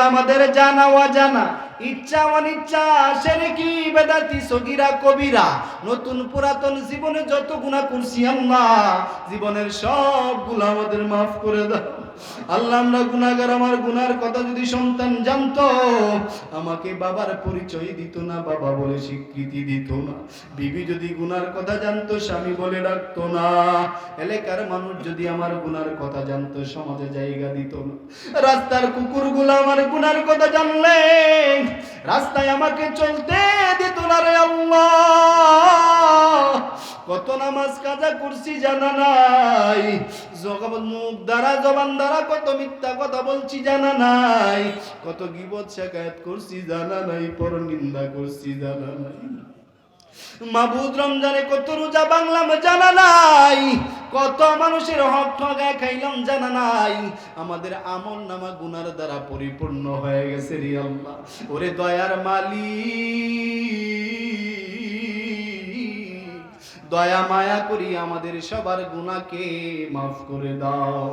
আমাদের জানা অজানা, ইচ্ছা অনিচ্ছা, শিরকি বেদাতি সগীরা কবিরা, নতুন পুরাতন জীবনে যত গুনাহ করছি আল্লাহ, জীবনের সবগুলো আমাদের মাফ করে দাও আল্লাহ। আমরা গুনাহগার, আমার গুনার কথা যদি সন্তান জানতো, আমাকে বাবার পরিচয় দিত না, বাবা বলে স্বীকৃতি দিত না। বিবি যদি গুনার কথা জানতো, স্বামী বলে ডাকতো না। এলাকার মানুষ যদি আমার গুনার কথা জানতো, সমাজে জায়গা দিত না। রাস্তার কুকুরগুলো আমার গুনার কথা জানলে রাস্তায় আমাকে চলতে দিত না রে আল্লাহ। কত নামাজ কাজা করছি জানা নাই, মুখ দ্বারা জবান দ্বারা কত মিথ্যা কথা বলছি জানা নাই, কত গীবত শিকায়ত করছি জানা নাই, পরনিন্দা করছি জানা নাই। মাবুদ রমজানে কত রোজা বাংলাম জানা নাই, কত মানুষের হক ঠগায় খাইলাম জানা নাই। আমাদের আমল নামা গুনার দ্বারা পরিপূর্ণ হয়ে গেছে রে আল্লাহ। ওরে দয়ার মালিক, দয়া মায়া করি আমাদের সবার গুনাহকে মাফ করে দাও।